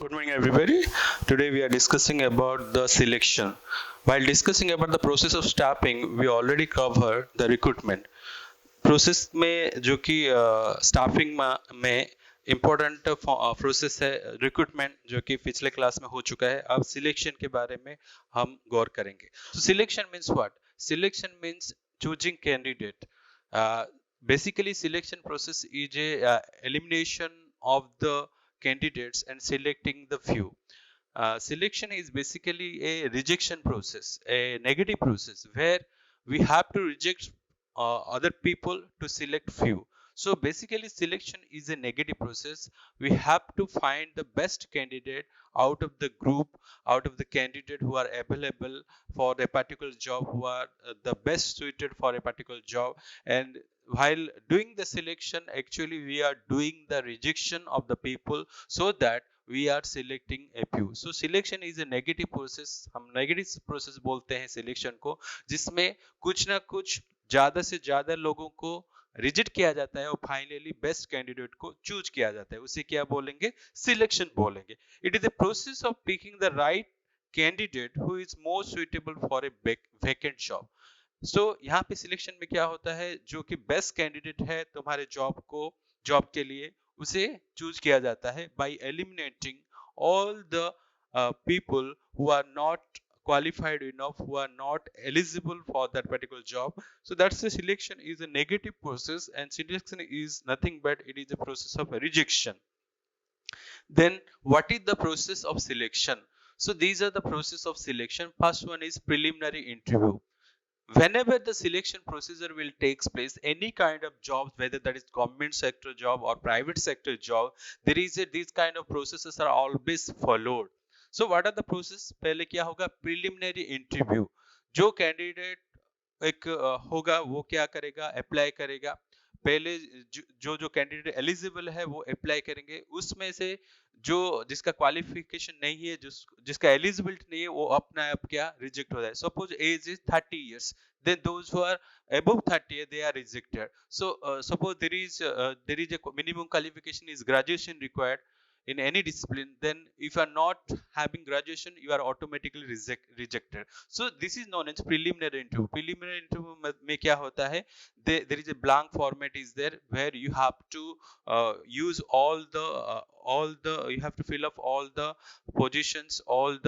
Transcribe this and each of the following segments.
Good morning, everybody. Today we are discussing about the selection. While discussing about the process of staffing, we already covered the recruitment. Process में जो कि staffing में important process है recruitment, जो कि पिछले class में हो चुका है. अब सिलेक्शन के बारे में हम गौर करेंगे. तो selection means what? Selection means choosing candidate. Basically selection process is a elimination of the candidates and selecting the few. Selection is basically a rejection process, a negative process where we have to reject other people to select few. So basically selection is a negative process. We have to find the best candidate out of the group, out of the candidate who are available for a particular job, who are the best suited for a particular job. And while doing the selection, actually we are doing the rejection of the people so that we are selecting a few. So selection is a negative process. हम negative process बोलते हैं selection को, जिसमें कुछ ना कुछ ज्यादा से ज्यादा लोगों को रिजेक्ट किया जाता है और फाइनली बेस्ट कैंडिडेट को चूज किया जाता है. उसे क्या बोलेंगे? सिलेक्शन बोलेंगे. It is the process of picking the right candidate who is more suitable for a vacant job. So यहाँ पे सिलेक्शन में क्या होता है? जो कि बेस्ट कैंडिडेट है तुम्हारे जॉब के लिए, उसे चूज किया जाता है bye eliminating all the people who are not qualified enough, who are not eligible for that particular job. So that's the selection is a negative process, and selection is nothing but it is a process of rejection. Then what is the process of selection? So these are the process of selection. First one is preliminary interview. Whenever the selection procedure will takes place, any kind of jobs, whether that is government sector job or private sector job, there is these kind of processes are always followed. So what are the process? पहले क्या होगा? Preliminary interview. जो candidate एक होगा वो क्या करेगा? Apply करेगा. पहले जो कैंडिडेट एलिजिबल है वो अप्लाई करेंगे. उसमें से जो जिसका क्वालिफिकेशन नहीं है, जिसका एलिजिबिलिटी नहीं है, वो अपना आप क्या रिजेक्ट हो जाए. Suppose age is 30 years, then those who are above 30 they are rejected. So suppose there is a minimum qualification is graduation required in any discipline. Then if you are not having graduation, you are automatically rejected. So this is known as preliminary interview. Preliminary interview में क्या होता है? There is a blank format is there where you have to use all the you have to fill up all the positions, all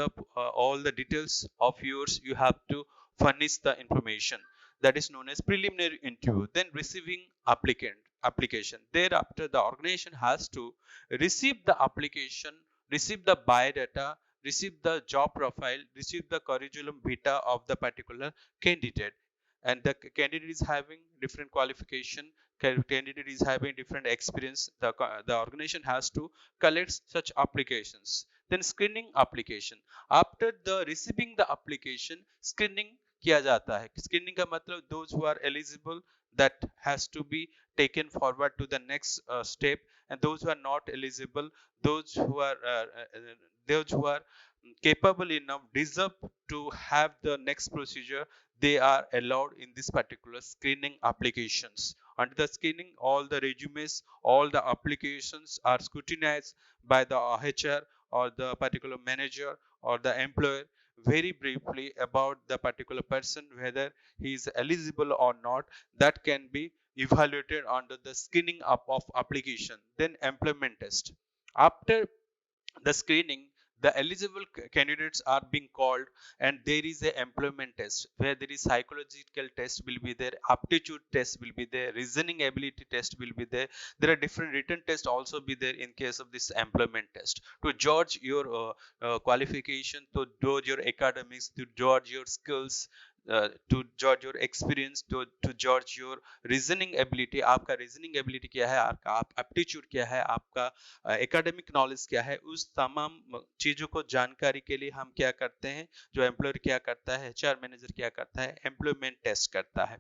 the details of yours. You have to furnish the information. That is known as preliminary interview. Then receiving application. Thereafter the organization has to receive the application, receive the biodata, receive the job profile, receive the curriculum vitae of the particular candidate. And the candidate is having different qualification, candidate is having different experience. The organization has to collect such applications. Then screening application. After the receiving the application, screening किया जाता है. Screening का मतलब those who are eligible, that has to be taken forward to the next step, and those who are not eligible, those who are capable enough, deserve to have the next procedure, they are allowed in this particular screening applications. Under the screening, all the resumes, all the applications are scrutinized by the HR or the particular manager or the employer very briefly about the particular person, whether he is eligible or not. That can be evaluated under the screening up of application. Then employment test. After the screening, the eligible candidates are being called, and there is a employment test where there is psychological test will be there, aptitude test will be there, reasoning ability test will be there. There are different written tests also be there in case of this employment test to judge your qualification, to judge your academics, to judge your skills, to judge your experience, to judge your reasoning ability. आपका reasoning ability क्या है, आपका aptitude क्या है, आपका academic knowledge क्या है. उस तमाम चीजों को जानकारी के लिए हम क्या करते हैं, जो एम्प्लॉयर क्या करता है, एचआर मैनेजर क्या करता है, एम्प्लॉयमेंट टेस्ट करता है.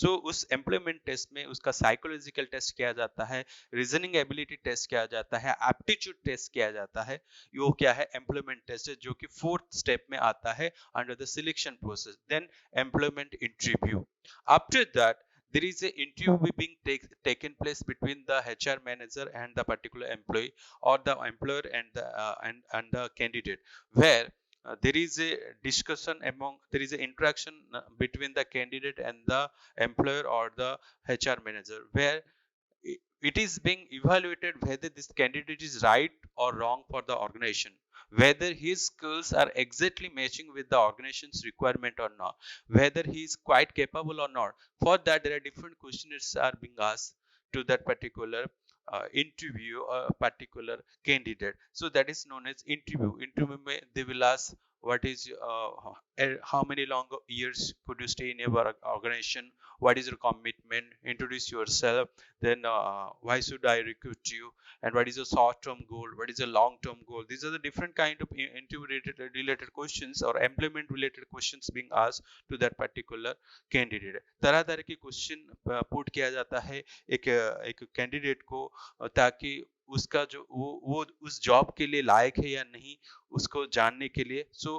सो उस एम्प्लॉयमेंट टेस्ट में उसका साइकोलॉजिकल टेस्ट किया जाता है, रीजनिंग एबिलिटी टेस्ट किया जाता है, एप्टीट्यूड टेस्ट किया जाता है. वो क्या है? एम्प्लॉयमेंट टेस्ट है, जो कि 4th स्टेप में आता है under the selection process. Then employment interview. After that there is a interview being taken place between the HR manager and the particular employee, or the employer and the and the candidate, where there is a discussion among, there is an interaction between the candidate and the employer or the HR manager, where it is being evaluated whether this candidate is right or wrong for the organization, whether his skills are exactly matching with the organization's requirement or not, whether he is quite capable or not. For that, there are different questionnaires are being asked to that particular interview or a particular candidate. So that is known as interview. Interview may, they will ask what is how many long years could you stay in your organization, what is your commitment, introduce yourself, then why should I recruit you, and what is your short term goal, what is your long term goal. These are the different kind of interview related questions or employment related questions being asked to that particular candidate. तरह तरह के question put किया जाता है एक candidate को, ताकि उसका जो वो उस जॉब के लिए लायक है या नहीं उसको जानने के लिए. सो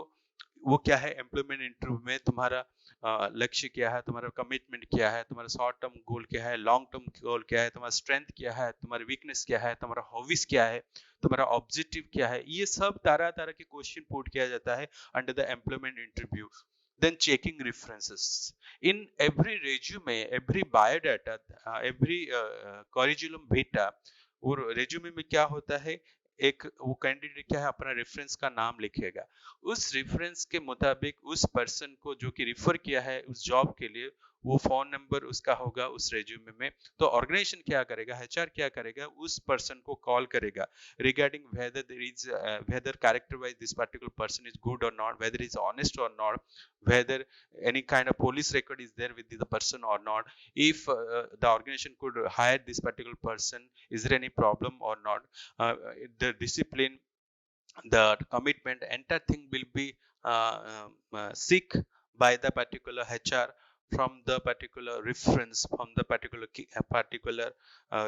वो क्या है, एम्प्लॉयमेंट इंटरव्यू में तुम्हारा लक्ष्य क्या है, तुम्हारा कमिटमेंट क्या है, तुम्हारा शॉर्ट टर्म गोल क्या है, लॉन्ग टर्म गोल क्या है, तुम्हारा स्ट्रेंथ क्या है, तुम्हारी वीकनेस क्या है, तुम्हारा हॉबीज क्या है, तुम्हारा ऑब्जेक्टिव क्या है. ये सब तरह तरह के क्वेश्चन पुट किया जाता है under the employment interview. Then checking references in every resume, every biodata, every curriculum vitae. और रेज्यूमे में क्या होता है, एक वो कैंडिडेट क्या है अपना रेफरेंस का नाम लिखेगा. उस रेफरेंस के मुताबिक उस पर्सन को जो कि रिफर किया है उस जॉब के लिए, वो फोन नंबर उसका होगा उस रेज्यूमे में. तो ऑर्गेनाइजेशन क्या करेगा, एचआर क्या करेगा, उस पर्सन को कॉल करेगा regarding whether there is whether character wise this particular person is good or not, whether he's honest or not, whether any kind of police record is there with the person or not, if the organization could hire this particular person, is there any problem or not, the discipline, the commitment, entire thing will be seek by the particular HR from the particular reference, from the particular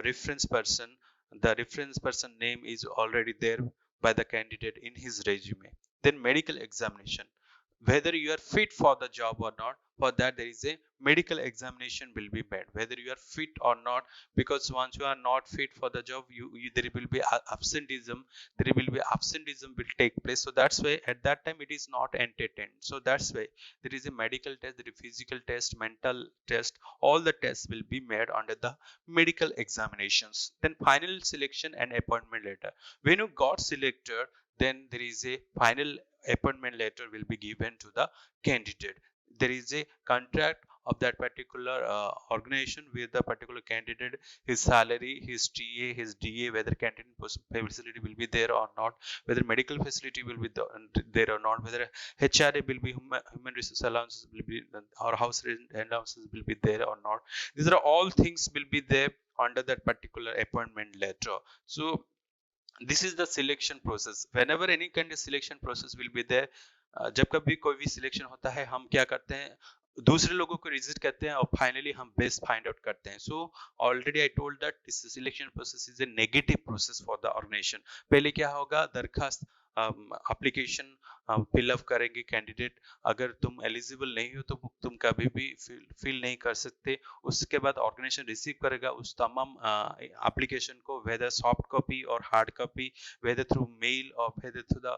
reference person. The reference person name is already there by the candidate in his resume. Then medical examination, whether you are fit for the job or not. For that, there is a medical examination will be made whether you are fit or not, because once you are not fit for the job, there will be absenteeism, will take place. So that's why at that time it is not entertained. So that's why there is a medical test, there is physical test, mental test, all the tests will be made under the medical examinations. Then final selection and appointment letter. When you got selected, then there is a final appointment letter will be given to the candidate. There is a contract of that particular organization with the particular candidate, his salary, his TA, his DA, whether canteen facility will be there or not, whether medical facility will be there or not, whether HRA will be human resource allowances will be, or house rent allowances will be there or not. These are all things will be there under that particular appointment letter. So this is the selection process. Whenever any kind of selection process will be there, जब कभी कोई भी selection होता है, हम क्या करते हैं, दूसरे लोगों को रिजेक्ट करते हैं और फाइनली हम बेस्ट फाइंड आउट करते हैं. So already I told that this selection process is a negative process for the organisation. पहले क्या होगा, दरखास्त एप्लीकेशन फिलअप करेंगे कैंडिडेट. अगर तुम एलिजिबल नहीं हो तो तुम कभी भी फिल नहीं कर सकते. उसके बाद ऑर्गेनाइजेशन रिसीव करेगा उस तमाम एप्लीकेशन को, whether soft copy or hard copy, whether through mail or whether through the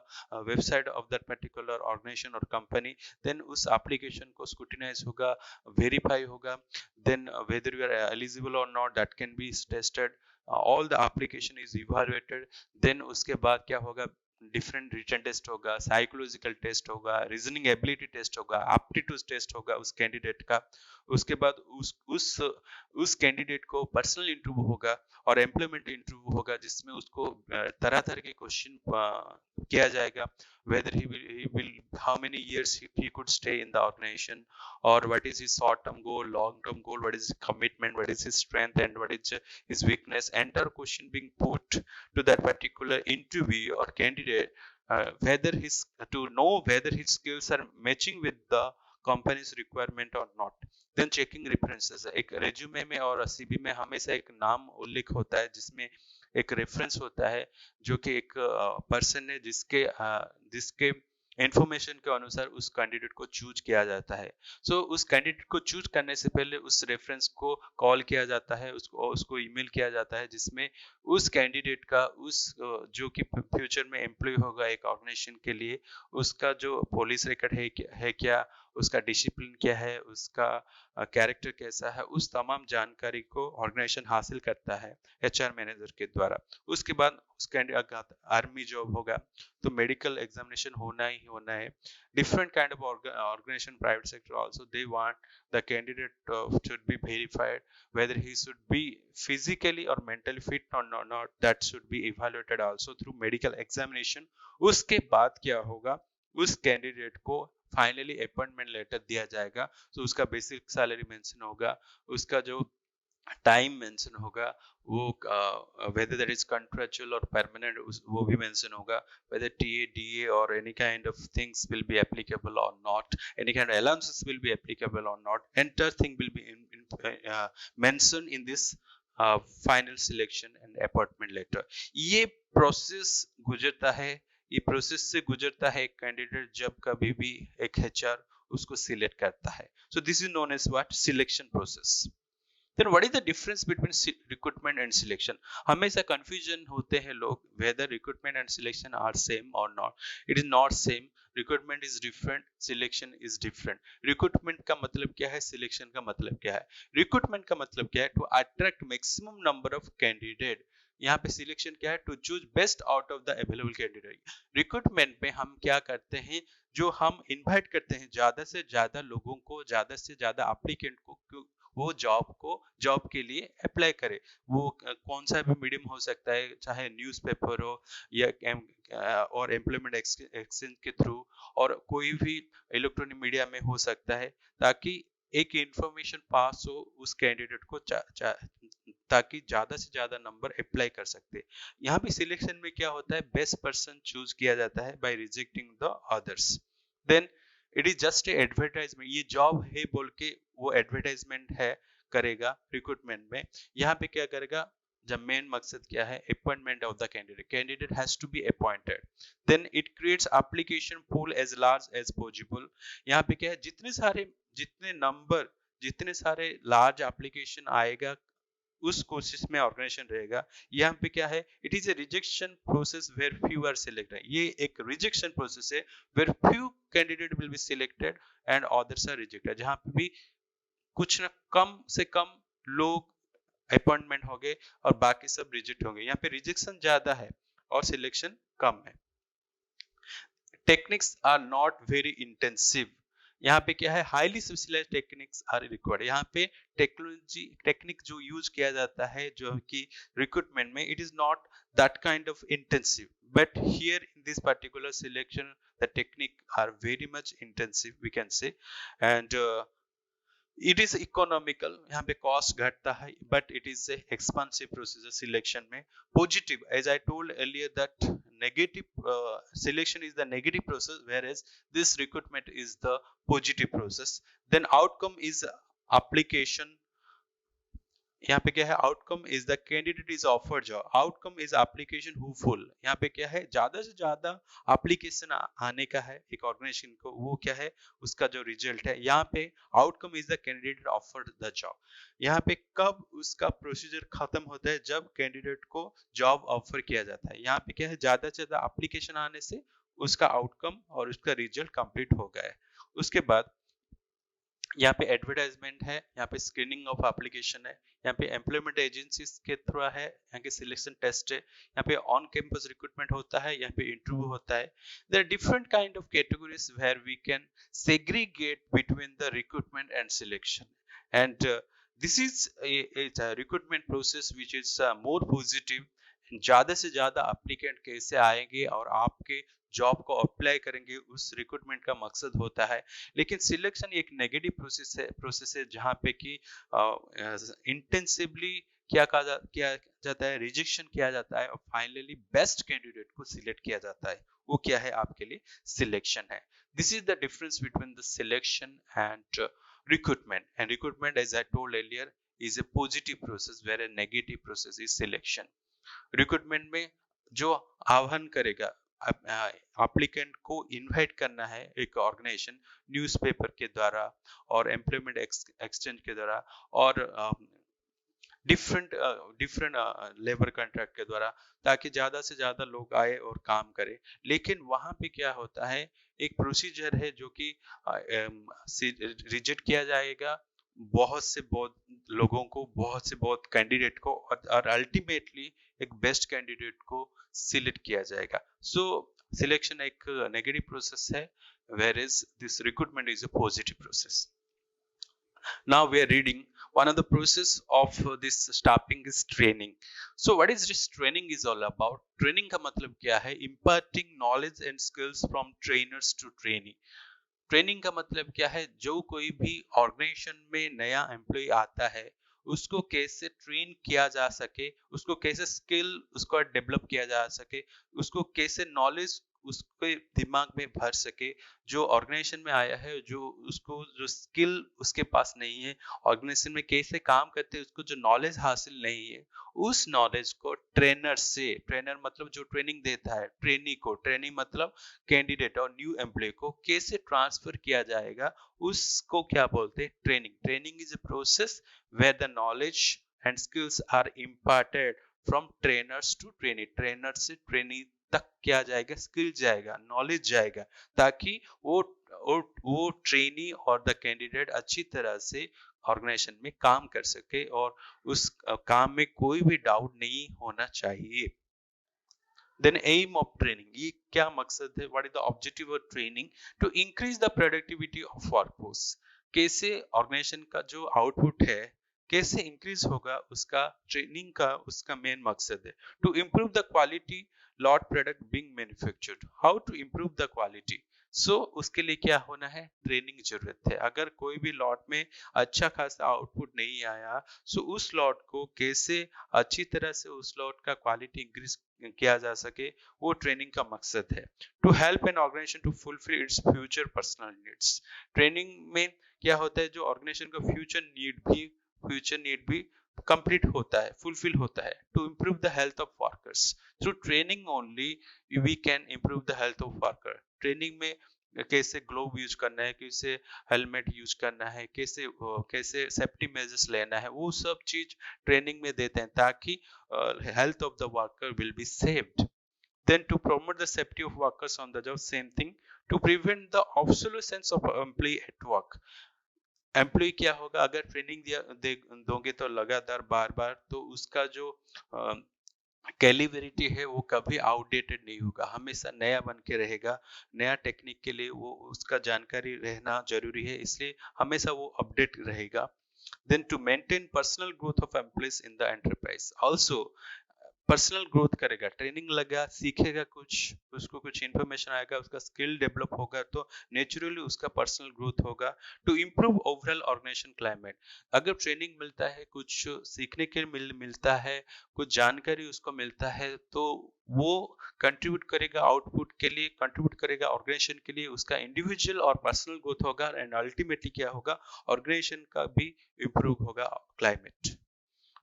website of that particular organisation or company. Then उस एप्लीकेशन को स्क्रूटिनाइज होगा, वेरीफाई होगा. Then whether you are eligible or not, that can be tested. All the application is evaluated. Then उसके बाद क्या होगा, different written test होगा, psychological test होगा, रीजनिंग एबिलिटी टेस्ट होगा, एप्टीट्यूड टेस्ट होगा उस कैंडिडेट का. उसके बाद उस कैंडिडेट को पर्सनल इंटरव्यू होगा और एम्प्लॉयमेंट इंटरव्यू होगा, जिसमें उसको तरह तरह के क्वेश्चन किया जाएगा. whether he will how many years he could stay in the organization, or what is his short term goal, long term goal, what is his commitment, what is his strength, and what is his weakness. Entire question being put to that particular interview or candidate, whether his to know whether his skills are matching with the company's requirement or not. Then checking references. एक resume में और CV में हमेशा एक नाम उल्लेख होता है, जिसमें एक रेफरेंस होता है, जो कि एक पर्सन है जिसके इंफॉर्मेशन के अनुसार उस कैंडिडेट को चूज किया जाता है। सो उस कैंडिडेट को चूज करने से पहले उस रेफरेंस को कॉल किया जाता है, उसको ईमेल किया जाता है, जिसमें उस कैंडिडेट का जो कि फ्यूचर में एम्प्लॉय होगा एक ऑर्गेनाइजेशन के लिए, उसका जो पुलिस रिकॉर्ड है क्या, उसका डिसिप्लिन क्या है, उसका कैरेक्टर कैसा है, उस तमाम जानकारी को ऑर्गेनाइजेशन हासिल करता है एचआर मैनेजर के द्वारा। उसके बाद उस कैंडिडेट का आर्मी जॉब होगा तो मेडिकल एग्जामिनेशन होना ही होना है। Different kind of organization, private sector also, they want the candidate should be verified whether he should be physically or mentally fit or not, that should be evaluated also through medical examination। उसके बाद क्या होगा, उस candidate को finally appointment letter दिया जाएगा। तो उसका बेसिक सैलरी मेंशन होगा, उसका जो टाइम मेंशन होगा, वो whether that is contractual or permanent वो भी मेंशन होगा, whether TA DA or any kind of things will be applicable or not, any kind of allowances will be applicable or not, entire thing will be mentioned in this final selection and appointment letter। ये process गुजरता है, ये process से गुजरता है एक candidate जब कभी भी एक HR उसको सिलेक्ट करता है। So this is known as what? Selection process। Then what is the difference between recruitment and selection? हमेशा confusion होते हैं लोग whether recruitment and selection are same or not. It is not same. Recruitment is different, selection is different. Recruitment का मतलब क्या है, selection का मतलब क्या है? Recruitment का मतलब क्या है? To attract maximum number of candidate। यहाँ पे सिलेक्शन क्या है? To choose best out of the available candidate. Recruitment में हम क्या करते हैं, जो हम इनवाइट करते हैं ज्यादा से ज्यादा लोगों को, ज्यादा से ज्यादा एप्लीकेंट को, वो जॉब के लिए अप्लाई करे। वो कौन सा भी मीडियम हो सकता है, चाहे न्यूज़पेपर हो या और एम्प्लॉयमेंट एक्सचेंज के थ्रू, और कोई भी इलेक्ट्रॉनिक मीडिया में हो सकता है, ताकि एक इंफॉर्मेशन पास हो उस कैंडिडेट को ताकि ज्यादा से ज्यादा नंबर अप्लाई कर सकते। यहाँ पे सिलेक्शन में क्या होता है, बेस्ट पर्सन चूज किया जाता है by rejecting the others. Then it is just advertisement, ये जॉब है बोल के वो एडवर्टाइजमेंट है करेगा रिक्रूटमेंट में। यहाँ पे क्या करेगा, जब मेन मकसद क्या है, appointment of the candidate has to be appointed. Then it creates application pool as large as possible. यहाँ पे क्या है, जितने सारे लार्ज एप्लीकेशन आएगा उस कोशिश में ऑर्गेनाइजेशन रहेगा। यहाँ पे क्या है, it is a rejection process where few are selected. ये एक रिजेक्शन प्रोसेस है where few candidate will be selected and others are rejected, जहाँ पे भी कुछ न कम से कम लोग अपॉइंटमेंट होंगे और बाकी सब रिजेक्ट होंगे। यहाँ पे रिजेक्शन ज्यादा है और सिलेक्शन कम है। Techniques are not very intensive. यहाँ पे क्या है, highly specialised techniques are required. यहाँ पे टेक्निक जो यूज किया जाता है जो कि रिक्रूटमेंट में, it is not that kind of intensive, but here in this particular selection the technique are very much intensive we can say. And it is economical, यहाँ पे कॉस्ट घटता है, but it is a expensive procedure selection में। Positive, as I told earlier that negative selection is the negative process, whereas this recruitment is the positive process। then outcome is application। यहाँ पे क्या है, outcome is the candidate is offered job, outcome is application who full. यहाँ पे क्या है, ज्यादा से ज्यादा एप्लीकेशन आने का है एक ऑर्गेनाइजेशन को, वो क्या है उसका जो रिजल्ट है। यहाँ पे outcome is the candidate offered the job. यहाँ पे कब उसका प्रोसीजर खत्म होता है, जब कैंडिडेट को जॉब ऑफर किया जाता है। यहाँ पे क्या है, ज्यादा से ज्यादा एप्लीकेशन आने से उसका आउटकम और उसका रिजल्ट कंप्लीट हो गया है। उसके बाद यहाँ पे एडवर्टाइजमेंट है, यहाँ पे स्क्रीनिंग ऑफ एप्लीकेशन है, यहाँ पे एम्प्लॉयमेंट एजेंसीज के थ्रू है, यहाँ के सिलेक्शन टेस्ट है, यहाँ पे ऑन कैंपस रिक्रूटमेंट होता है, यहाँ पे इंटरव्यू होता है। There are different kind of categories where we can segregate between the recruitment and selection, and this is a recruitment process which is more positive। ज्यादा से ज्यादा एप्लीकेंट कैसे आएंगे और आपके जॉब को अप्लाई करेंगे, उस रिक्रूटमेंट का मकसद होता है। लेकिन सिलेक्शन एक नेगेटिव प्रोसेस है जहाँ पे कि इंटेंसिवली किया जाता है, रिजेक्शन किया जाता है और फाइनली बेस्ट कैंडिडेट को सिलेक्ट किया जाता है। वो क्या है, आपके लिए सिलेक्शन है। This is the difference between the selection and recruitment, and recruitment, as I told earlier, is a positive process where a negative process is selection। Recruitment में जो आह्वान करेगा, एप्लीकेंट को इनवाइट करना है एक ऑर्गेनाइजेशन न्यूज़पेपर के द्वारा और एम्प्लॉयमेंट एक्सचेंज के द्वारा और डिफरेंट डिफरेंट लेबर कॉन्ट्रैक्ट के द्वारा, ताकि ज्यादा से ज्यादा लोग आए और काम करें। लेकिन वहां पे क्या होता है, एक प्रोसीजर है जो कि रिजेक्ट किया जाएगा बहुत लोगों को, बहुत से बहुत कैंडिडेट को, और अल्टीमेटली एक बेस्ट कैंडिडेट को सिलेक्ट किया जाएगा। सो सिलेक्शन एक नेगेटिव प्रोसेस है, where is this recruitment is a positive process. Now we are reading one of the process of this staffing is training. So what is this training is all about? Training का मतलब क्या है? Imparting knowledge and skills from trainers to trainee. Training का मतलब क्या है? जो कोई भी ऑर्गेनाइजेशन में नया एम्प्लॉय आता है, उसको कैसे ट्रेन किया जा सके, उसको कैसे स्किल उसको डेवलप किया जा सके, उसको कैसे नॉलेज उसके दिमाग में भर सके। जो ऑर्गेनाइजेशन में आया है, जो उसको जो स्किल उसके पास नहीं है, ऑर्गेनाइजेशन में कैसे काम करते हैं उसको जो नॉलेज हासिल नहीं है, उस नॉलेज को ट्रेनर से, ट्रेनर मतलब जो ट्रेनिंग देता है, ट्रेनी को, ट्रेनी मतलब कैंडिडेट और न्यू एम्प्लॉय को कैसे ट्रांसफर किया जाएगा, उसको क्या बोलते हैं? Training. Training is a process where the knowledge and skills are imparted from trainers to trainee. Trainer से ट्रेनी तक क्या जाएगा? स्किल जाएगा, नॉलेज जाएगा, ताकि वो ट्रेनी और द कैंडिडेट अच्छी तरह से ऑर्गेनाइजेशन में काम कर सके और उस काम में कोई भी डाउट नहीं होना चाहिए। Then aim of training, ये क्या मकसद है? What is the objective of training? To increase the productivity of workforce. कैसे ऑर्गेनाइजेशन का जो आउटपुट है कैसे इंक्रीज होगा, उसका ट्रेनिंग का उसका मेन मकसद है। To improve the quality lot product being manufactured. How to improve the quality? So उसके लिए क्या होना है? ट्रेनिंग जरूरत है। अगर कोई भी लॉट में अच्छा खासा आउटपुट नहीं आया, सो उस लॉट को कैसे अच्छी तरह से उस लॉट का क्वालिटी इंक्रीज किया जा सके, वो ट्रेनिंग का मकसद है। To help an organisation to fulfil its future personal needs. Training में क्या होता है? जो ऑर्गेनाइजेशन का फ्यूचर नीड भी कंप्लीट होता है, फुलफिल होता है। To improve the health of workers, through training only we can improve the health of worker. Training में कैसे ग्लोव यूज करना है, कैसे हेलमेट यूज करना है, कैसे सेफ्टी मेजर्स लेना है, वो सब चीज ट्रेनिंग में देते हैं, ताकि health of the worker will be saved. Then to promote the safety of workers on the job, same thing. To prevent the obsolescence of employee at work. Employ क्या होगा? अगर ट्रेनिंग दोगे तो लगातार बार बार, तो उसका जो कैलिबरिटी है वो कभी आउटडेटेड नहीं होगा, हमेशा नया बन के रहेगा। नया टेक्निक के लिए वो उसका जानकारी रहना जरूरी है, इसलिए हमेशा वो अपडेट रहेगा। Then to maintain personal growth of employees in the enterprise. Also personal growth करेगा, ट्रेनिंग लगा, सीखेगा कुछ, उसको कुछ इंफॉर्मेशन आएगा, उसका स्किल डेवलप होगा, तो नेचुरली उसका पर्सनल ग्रोथ होगा। To improve overall organisation climate. अगर ट्रेनिंग मिलता है, कुछ सीखने के मिलता है, कुछ जानकारी उसको मिलता है, तो वो कंट्रीब्यूट करेगा आउटपुट के लिए, कंट्रीब्यूट करेगा ऑर्गेनाइजेशन के लिए, उसका इंडिविजुअल और पर्सनल ग्रोथ होगा, एंड अल्टीमेटली क्या होगा? ऑर्गेनाइजेशन का भी इम्प्रूव होगा क्लाइमेट।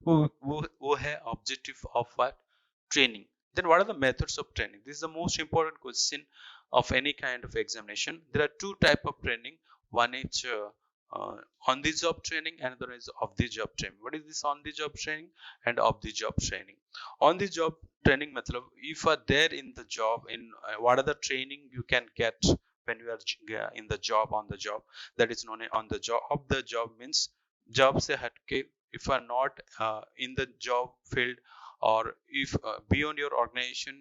वो है objective of what? Training. Then what are the methods of training? This is the most important question of any kind of examination. There are two type of training. One is on the job training, and another is off the job training. What is this on the job training and off the job training? On the job training matlab, if you are there in the job, in what are the training you can get when you are in the job, on the job, that is known as on the job. Off the job means job से हटके, if you are not in the job field, or if beyond your organization,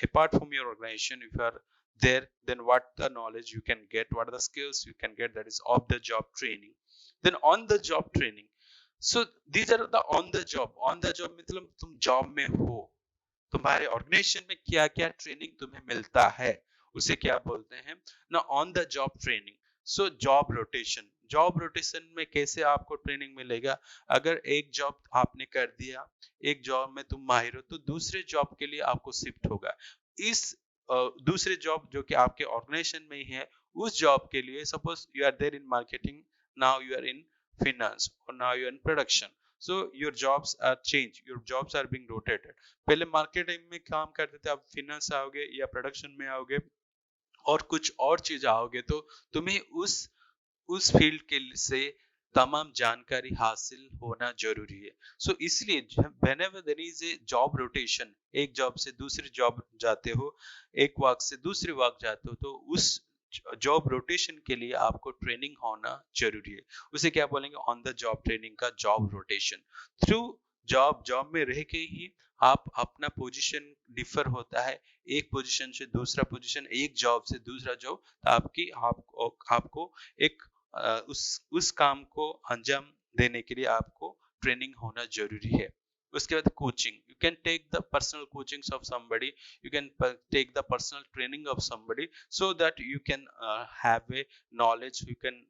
apart from your organization, if you are there, then what the knowledge you can get, what are the skills you can get, that is off the job training. Then on the job training, so these are the on the job मतलब तुम job में हो, तुम्हारे organisation में क्या क्या training तुम्हें मिलता है, उसे क्या बोलते हैं ना? On the job training. So job rotation में कैसे आपको ट्रेनिंग मिलेगा? अगर एक जॉब आपने कर दिया, एक जॉब में तुम माहिर हो, तो दूसरे जॉब के लिए आपको शिफ्ट होगा। इस दूसरे जॉब जो कि आपके ऑर्गेनाइजेशन में ही है, उस जॉब के लिए, suppose you are there in marketing, now you are in finance, or now you're in production, so your jobs are change, your jobs are being rotated. पहले मार्केटिंग में काम करते थे, आप फिनेंस आओगे या प्रोडक्शन में आओगे और कुछ और चीज आओगे, तो तुम्हें उस फील्ड के से तमाम जानकारी हासिल होना जरूरी है। सो इसलिए whenever there is a job rotation, एक जॉब से दूसरी जॉब जाते हो, एक वर्क से दूसरी वर्क जाते हो, तो उस जॉब रोटेशन के लिए आपको ट्रेनिंग होना जरूरी है। उसे क्या बोलेंगे, ऑन द जॉब ट्रेनिंग का जॉब रोटेशन। थ्रू जॉब में रह के ही आप अपना पोजीशन डिफर होता है, एक पोजीशन से दूसरा पोजीशन, एक जॉब से दूसरा जॉब। आपको एक उस काम को अंजाम देने के लिए आपको ट्रेनिंग होना जरूरी है। उसके बाद coaching, you can take the personal coachings of somebody, you can take the personal training of somebody, so that you can have a knowledge, you can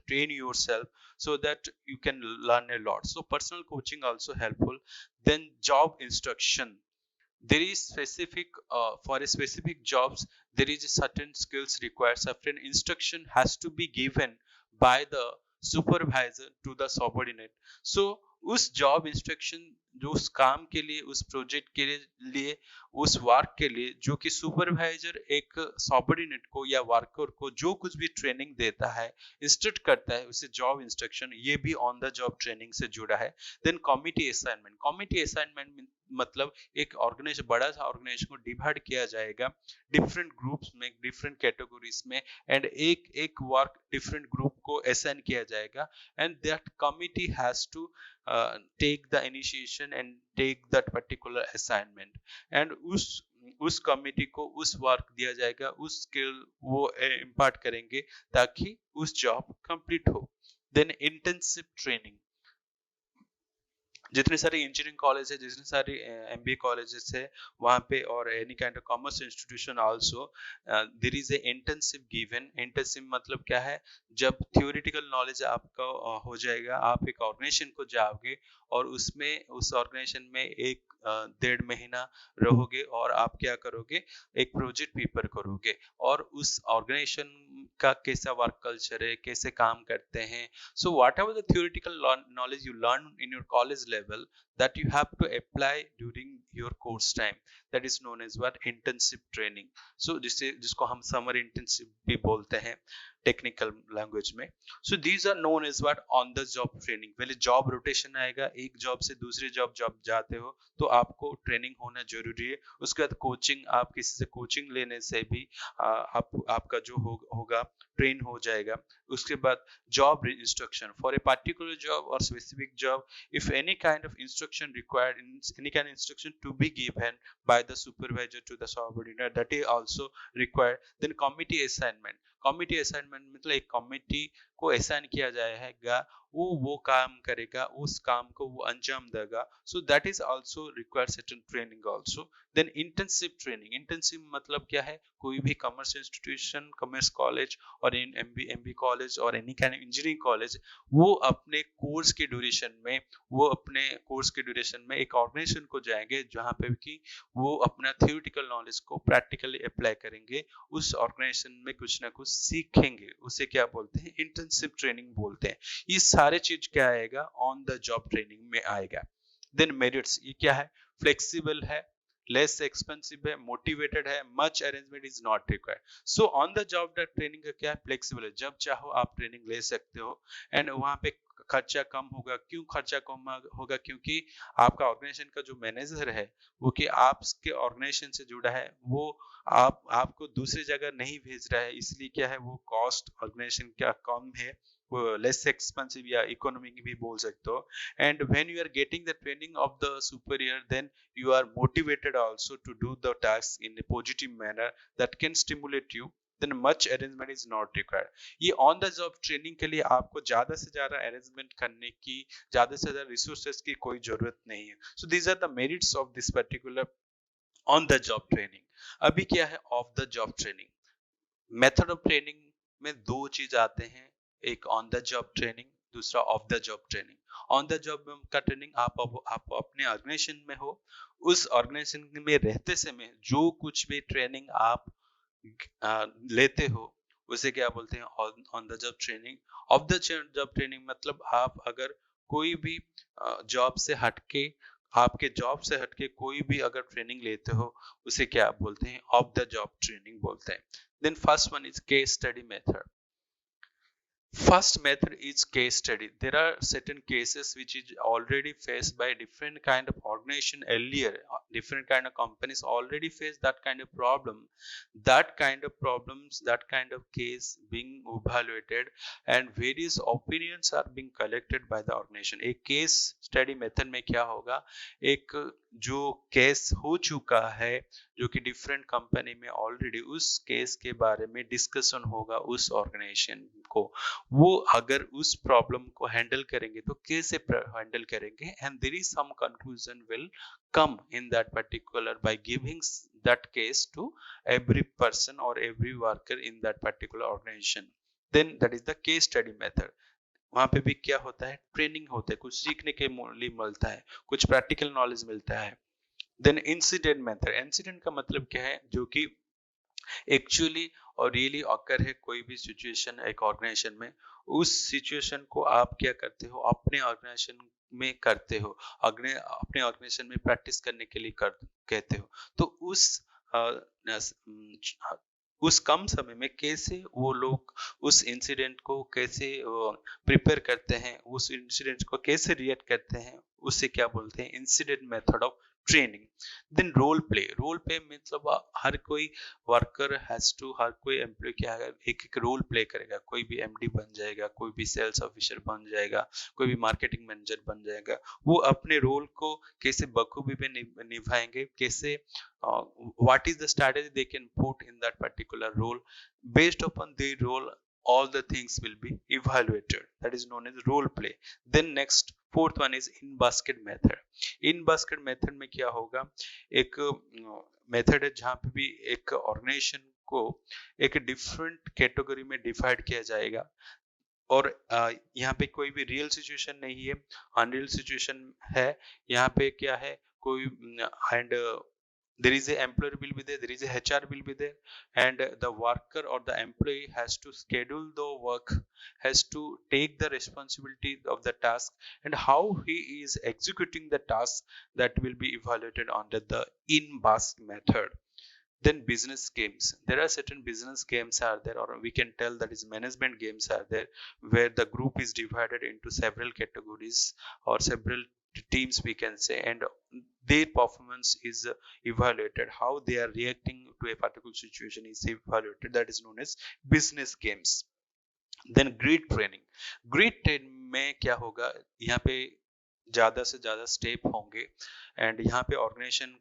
train yourself, so that you can learn a lot. So personal coaching also helpful. Then job instruction, there is specific for a specific jobs, there is a certain skills required, certain instruction has to be given by the supervisor to the subordinate. So उस job instruction, जो उस काम के लिए, उस project के लिए, उस वर्क के लिए, जो कि सुपरवाइजर एक सबऑर्डिनेट को या वर्कर को जो कुछ भी ट्रेनिंग देता है, इंस्ट्रक्ट करता है, उसे जॉब इंस्ट्रक्शन, ये भी ऑन द जॉब ट्रेनिंग से जुड़ा है। Then committee assignment, committee assignment मतलब एक ऑर्गेनाइजेशन, बड़ा सा ऑर्गेनाइजेशन को डिवाइड किया जाएगा डिफरेंट ग्रुप्स में, डिफरेंट कैटेगरीज में, एंड एक एक वर्क डिफरेंट ग्रुप को असाइन किया जाएगा, and that committee has to take the initiation and take that particular assignment, and उस कमिटी को उस वर्क दिया जाएगा, उस स्किल वो इम्पार्ट करेंगे ताकि उस जॉब कंप्लीट हो। देन इंटेंसिव ट्रेनिंग, जितने सारे इंजीनियरिंग कॉलेज है, जितने सारे एमबीए कॉलेजेस है वहाँ पे, और any kind of commerce institution also, there is a intensive given. Intensive मतलब क्या है, जब थियोरेटिकल नॉलेज आपका हो जाएगा, आप एक ऑर्गेनाइजेशन को जाओगे और उसमें उस ऑर्गेनाइजेशन में एक 1.5 महीना रहोगे, और आप क्या करोगे, एक प्रोजेक्ट पेपर करोगे, और उस ऑर्गेनाइजेशन का कैसा वर्क कल्चर है, कैसे काम करते हैं। So whatever the theoretical knowledge you learn in your college level, that you have to apply during your course time, that is known as what, intensive training. So जिसको हम summer intensive भी बोलते हैं टेक्निकल लैंग्वेज में। So these are known as what, on the job training. पहले job rotation आएगा, एक job से दूसरी जॉब जाते हो तो आपको ट्रेनिंग होना जरूरी है। उसके बाद कोचिंग, आप किसी से कोचिंग लेने से भी आपका जो होगा ट्रेन हो जाएगा। उसके बाद job instruction, for a particular job or specific job, if any kind of instruction required, any kind of instruction to be given by the supervisor to the subordinate, that is also required. Then committee assignment, committee assignment मतलब एक committee को assign किया जाएगा, वो काम करेगा, उस काम को वो अंजाम देगा। So that is also required certain training also. Then intensive training, intensive मतलब क्या है, कोई भी कॉमर्स इंस्टीट्यूशन, कॉमर्स कॉलेज और एमबी कॉलेज और any kind of engineering college, वो अपने कोर्स के ड्यूरेशन में एक ऑर्गेनाइजेशन को जाएंगे जहाँ पे कि वो अपना थियोरेटिकल नॉलेज को प्रैक्टिकली अप्लाई करेंगे, उस ऑर्गेनाइजेशन में कुछ ना कुछ सीखेंगे, उसे क्या बोलते हैं, इंटेंसिव ट्रेनिंग बोलते हैं। ये सारे चीज क्या आएगा, ऑन द जॉब ट्रेनिंग में आएगा। देन मेरिट्स, ये क्या है, फ्लेक्सिबल है, लेस एक्सपेंसिव है, मोटिवेटेड है, much arrangement is not required. So on the job training का क्या है, फ्लेक्सिबल है, जब चाहो आप ट्रेनिंग ले सकते हो, एंड वहां पे खर्चा कम होगा। क्यों खर्चा कम होगा, क्योंकि आपका ऑर्गेनाइजेशन का जो मैनेजर है वो कि आपके ऑर्गेनाइजेशन से जुड़ा है, वो आपको दूसरी जगह नहीं भेज रहा है, इसलिए क्या है, वो कॉस्ट ऑर्गेनाइजेशन का कम है, वो लेस एक्सपेंसिव या इकोनॉमिक भी बोल सकते हो। And when you are getting the training of the superior, then you are motivated also to do the task in a positive manner that can stimulate you, then much arrangement is not required. ये on the job training के लिए आपको ज्यादा से ज्यादा arrangement करने की, ज्यादा से ज्यादा resources की कोई जरूरत नहीं है। So these are the merits of this particular on the job training. अभी क्या है off the job training? Method of training में दो चीज आते हैं, एक on the job training, दूसरा of the job training. On the job का ट्रेनिंग आप अपने ऑर्गेनाइजेशन में हो, उस ऑर्गेनाइजेशन में रहते समय जो कुछ भी ट्रेनिंग आप लेते हो उसे क्या बोलते हैं, on the job training. Of the job training मतलब आप अगर कोई भी जॉब से हटके, आपके जॉब से हटके कोई भी अगर ट्रेनिंग लेते हो उसे क्या बोलते हैं, ऑफ द जॉब ट्रेनिंग बोलते हैं। Then first one is case study method. First method is case study. There are certain cases which is already faced by different kind of organization earlier. Different kind of companies already face that kind of problem. That kind of problems, that kind of case being evaluated, and various opinions are being collected by the organization. एक case study method में क्या होगा, एक जो case हो चुका है जो कि डिफरेंट कंपनी में ऑलरेडी, उस केस के बारे में डिस्कशन होगा उस ऑर्गेनाइजेशन को, वो अगर उस प्रॉब्लम को हैंडल करेंगे तो कैसे हैंडल करेंगे, and there is some conclusion will come in that particular by giving that case to every person or every worker in that particular organization. Then that is the case study method. वहां पे भी क्या होता है, training होता है, कुछ सीखने के लिए मिलता है, कुछ प्रैक्टिकल नॉलेज मिलता है। Then incident method. इंसिडेंट का मतलब क्या है, जो कि एक्चुअली और रियली ऑकर है कोई भी सिचुएशन एक ऑर्गेनाइजेशन में, उस सिचुएशन को आप क्या करते हो, अपने ऑर्गेनाइजेशन में करते हो, अपने ऑर्गेनाइजेशन में प्रैक्टिस करने के लिए कहते हो। तो उस कम समय में कैसे वो लोग उस इंसिडेंट को कैसे प्रिपेयर करते हैं, उस इंसिडेंट को कैसे रिएक्ट करते हैं, उससे क्या बोलते हैं, incident method of training. Then role play मतलब हर कोई वर्कर हैज टू, हर कोई एम्प्लॉय क्या है, एक एक रोल प्ले करेगा। कोई भी एमडी बन जाएगा, कोई भी सेल्स ऑफिसर बन जाएगा, कोई भी मार्केटिंग मैनेजर बन जाएगा। वो अपने रोल को कैसे बखूबी में निभाएंगे, कैसे what is the strategy they can put in that particular role. Based upon the role, all the things will be evaluated. That is known as role play. Then next fourth one is in basket method. In basket method में क्या होगा, एक method है जहां पे भी एक organisation को एक डिफरेंट कैटेगरी में डिवाइड किया जाएगा, और यहाँ पे कोई भी रियल सिचुएशन नहीं है, अनरियल सिचुएशन है। यहाँ पे क्या है, कोई and there is a employer will be there, there is a HR will be there, and the worker or the employee has to schedule the work, has to take the responsibility of the task, and how he is executing the task, that will be evaluated under the in basket method. Then business games. There are certain business games are there, or we can tell that is management games are there, where the group is divided into several categories or several teams we can say, and their performance is evaluated, how they are reacting to a particular situation is evaluated. That is known as business games. Then grid training में क्या होगा, यहाँ पे ज्यादा से ज्यादा step होंगे, and यहाँ पे ऑर्गेनाइजेशन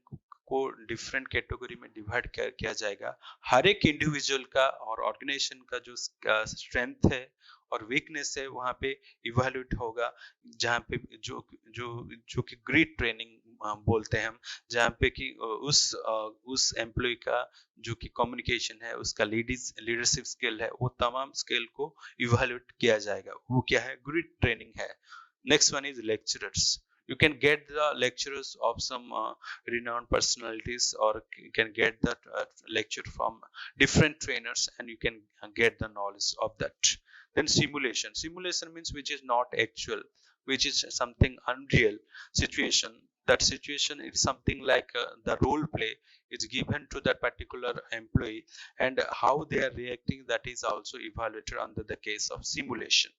को डिफरेंट कैटेगरी में डिवाइड किया जाएगा। हर एक इंडिविजुअल का और ऑर्गेनाइजेशन का जो स्ट्रेंथ है और वीकनेस है वहां पे इवैल्यूएट होगा, जहाँ पे जो कि ग्रिड ट्रेनिंग बोलते हैं हम, जहाँ पे कि उस एम्प्लॉय का जो कि कम्युनिकेशन है, उसका लीडरशिप स्किल है, वो तमाम स्किल को इवैल्यूएट किया जाएगा। वो क्या है, ग्रिड ट्रेनिंग है। Next one is lecturers. You can get the lectures of some renowned personalities, or you can get that lecture from different trainers, and you can get the knowledge of that. Then simulation means which is not actual, which is something unreal situation. That situation is something like the role play is given to that particular employee, and how they are reacting, that is also evaluated under the case of simulation.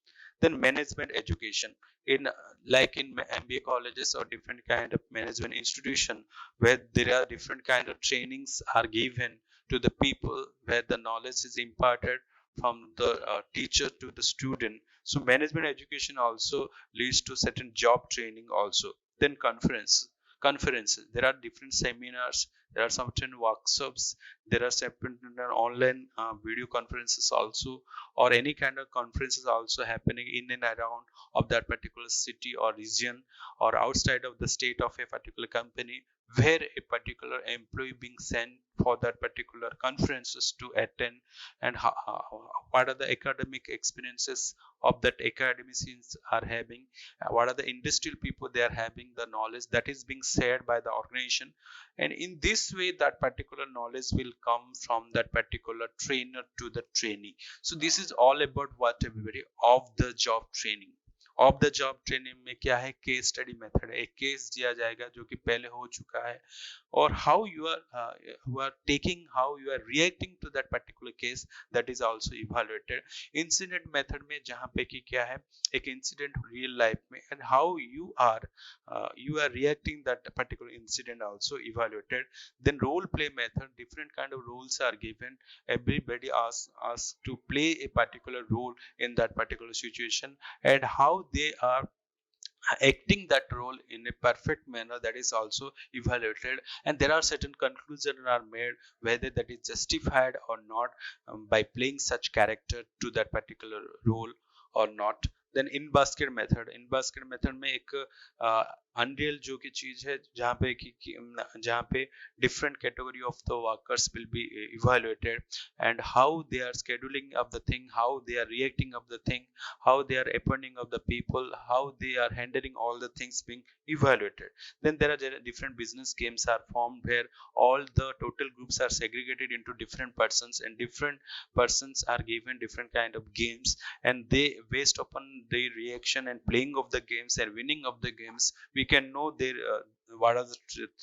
Then management education, in like in MBA colleges or different kind of management institution, where there are different kind of trainings are given to the people, where the knowledge is imparted from the teacher to the student. So management education also leads to certain job training also. Then conferences, there are different seminars, there are certain workshops, there are certain online video conferences also, or any kind of conferences also happening in and around of that particular city or region, or outside of the state of a particular company, where a particular employee being sent for that particular conferences to attend, and what are the academic experiences of that academicians are having, what are the industrial people they are having, the knowledge that is being shared by the organization, and in this way that particular knowledge will come from that particular trainer to the trainee. So this is all about what everybody of the job training, of the job training में क्या है, case study method है, एक case दिया जाएगा जो कि पहले हो चुका है, और how you are taking, how you are reacting to that particular case, that is also evaluated. Incident method में जहां पे कि क्या है, एक इंसिडेंट रियल लाइफ में, and how you are reacting that particular incident also evaluated. Then role play method, different kind of roles are given, everybody asks to play a particular role in that particular situation, and how they are acting that role in a perfect manner, that is also evaluated, and there are certain conclusions are made whether that is justified or not, by playing such character to that particular role or not. Then in basket method में एक unreal जो की चीज है, जहाँ पे जहाँ पे different category of the workers will be evaluated, and how they are scheduling of the thing, how they are reacting of the thing, how they are appointing of the people, how they are handling all the things being evaluated. Then there are different business games are formed where all the total groups are segregated into different persons, and different persons are given different kind of games, and they, based upon their reaction and playing of the games and winning of the games, we can know their what are the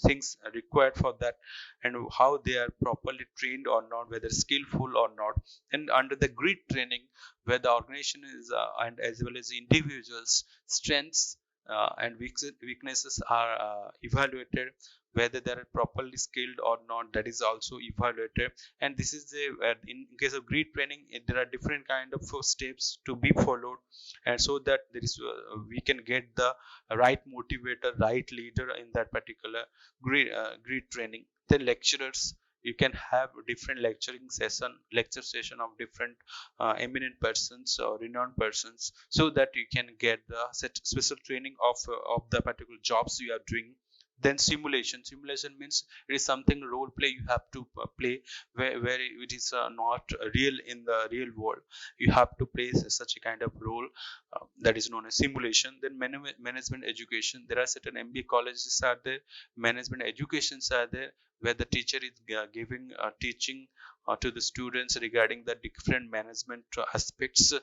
things required for that, and how they are properly trained or not, whether skillful or not. And under the grid training, where the organization is and as well as individuals strengths and weaknesses are evaluated, whether they are properly skilled or not, that is also evaluated. And this is the in case of grid training, there are different kind of steps to be followed, and so that there is we can get the right motivator, right leader in that particular grid training. Then lecturers, you can have different lecture session of different eminent persons or renowned persons, so that you can get the special training of the particular jobs you are doing. Then simulation means it is something role play you have to play, where it is not real in the real world, you have to play such a kind of role, that is known as simulation. Then management education, there are certain MBA colleges are there, management educations are there, where the teacher is giving teaching to the students regarding the different management aspects,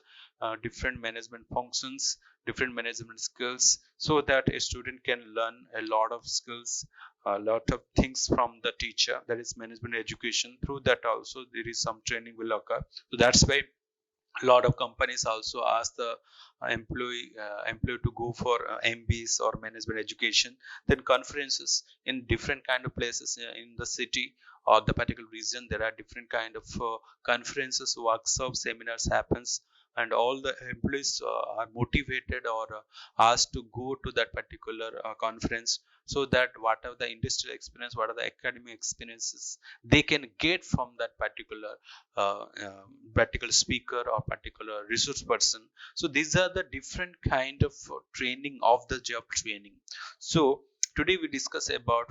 different management functions, different management skills, so that a student can learn a lot of skills, a lot of things from the teacher, that is management education. Through that also there is some training will occur. So that's why a lot of companies also ask the employee to go for MBAs or management education. Then conferences in different kind of places in the city or the particular region, there are different kind of conferences, workshops, seminars happens, and all the employees are motivated or asked to go to that particular conference, so that whatever the industrial experience, what are the academic experiences they can get from that particular speaker or particular resource person. So these are the different kind of training of the job training. So today we discuss about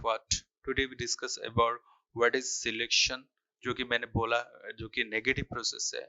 what is selection, जो कि मैंने बोला, जो कि negative process है,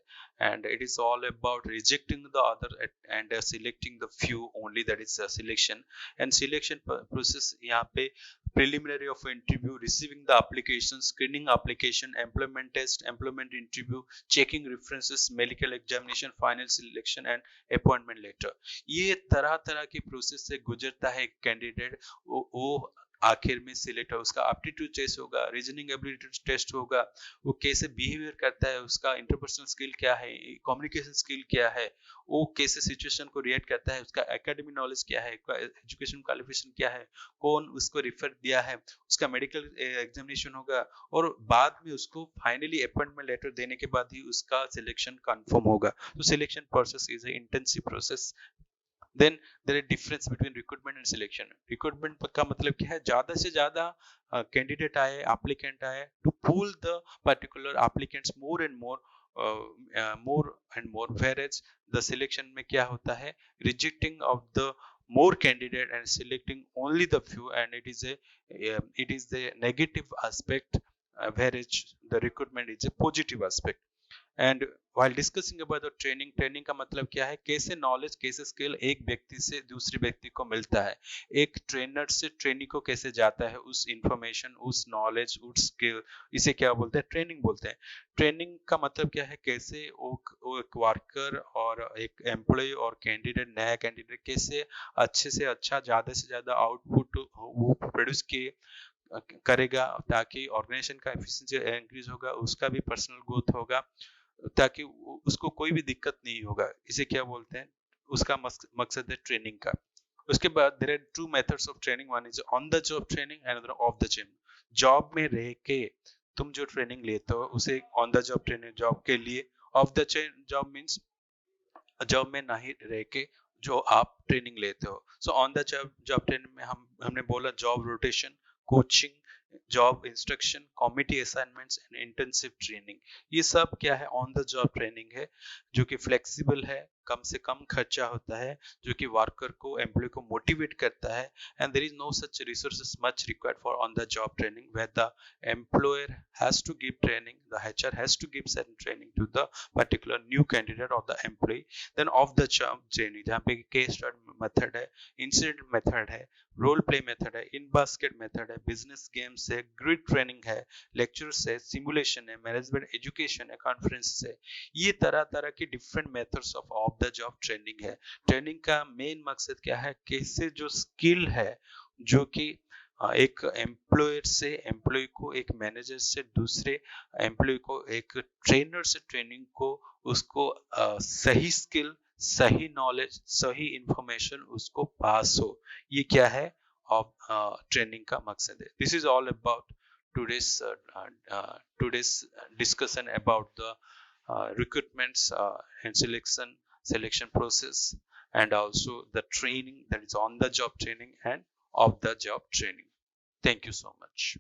and it is all about rejecting the other and selecting the few only, that is selection. And selection process यहाँ पे preliminary of interview, receiving the application, screening application, employment test, employment interview, checking references, medical examination, final selection and appointment letter. ये तरह तरह के process से गुजरता है candidate, वो आखिर में सिलेक्ट हो, उसका एप्टीट्यूड टेस्ट होगा, रीजनिंग एबिलिटी टेस्ट होगा, वो कैसे बिहेवियर करता है, उसका इंटरपर्सनल स्किल क्या है, कम्युनिकेशन स्किल क्या है, वो कैसे सिचुएशन को रिएक्ट करता है, उसका एकेडमिक नॉलेज क्या है, एजुकेशन क्वालिफिकेशन क्या है, कौन उसको रेफर दिया है, उसका मेडिकल एग्जामिनेशन होगा, और बाद में उसको फाइनली अपॉइंटमेंट लेटर देने के बाद ही उसका सिलेक्शन कंफर्म होगा. तो selection process is a intensive process. Then there is difference between recruitment and selection. Recruitment का मतलब क्या है, ज्यादा से ज्यादा कैंडिडेट आए, एप्लीकेंट आए, to pull the particular applicants more and more, whereas the selection में क्या होता है, rejecting of the more candidate and selecting only the few, and it is the negative aspect, whereas the recruitment is a positive aspect. And while discussing about the training का मतलब क्या है, कैसे knowledge कैसे स्किल एक व्यक्ति से दूसरे व्यक्ति को मिलता है, एक ट्रेनर से ट्रेनी को कैसे जाता है, उस इंफॉर्मेशन उस नॉलेज उस स्किल, इसे क्या बोलते हैं, ट्रेनिंग बोलते हैं। ट्रेनिंग का मतलब क्या है, कैसे वो एक वर्कर और एक एम्प्लॉय और कैंडिडेट, नया कैंडिडेट कैसे अच्छे से अच्छा ज़्यादा से ज़्यादा आउटपुट वो प्रोड्यूस किए करेगा, ताकि ऑर्गेनाइजेशन का एफिशिएंसी इंक्रीज होगा, उसका भी पर्सनल ग्रोथ होगा, ताकि उसको कोई भी दिक्कत नहीं होगा। इसे क्या बोलते हैं, उसका मकसद है ट्रेनिंग का। उसके बाद there are two methods of training, one is on the job training and other off the job. जॉब में रह के तुम जो ट्रेनिंग लेते हो उसे on the job training job के लिए। Off the job means job में नहीं रह के जो आप ट्रेनिंग लेते हो। So on the job training में हमने बोला job rotation, coaching, job instruction, committee assignments and internship training, ये सब क्या है, ऑन द जॉब ट्रेनिंग है, जो कि फ्लेक्सिबल है, कम से कम खर्चा होता है, जो कि वर्कर को एम्प्लॉय को मोटिवेट करता है। And there is no such resources much required for on the job training, where the employer has to give training, the HR has to give certain training to the particular new candidate or the employee। then off the job training जहाँ पे case study method है, incident method है, role play method है, इन basket method है, business games है, grid training है, lectures है, simulation है, मैनेजमेंट एजुकेशन है, कॉन्फ्रेंस है। ये तरह तरह की different methods of the job training है। ट्रेनिंग का मेन मकसद क्या है, कैसे जो स्किल है जो कि एक एम्प्लॉयर से एम्प्लॉय को, एक मैनेजर से दूसरे एम्प्लॉय को, एक ट्रेनर से ट्रेनिंग को, उसको सही स्किल, सही नॉलेज, सही इंफॉर्मेशन उसको पास हो, ये क्या है ऑफ ट्रेनिंग का मकसद है। This is all about today's discussion about the recruitments and selection process, and also the training, that is on the job training and of the job training. Thank you so much.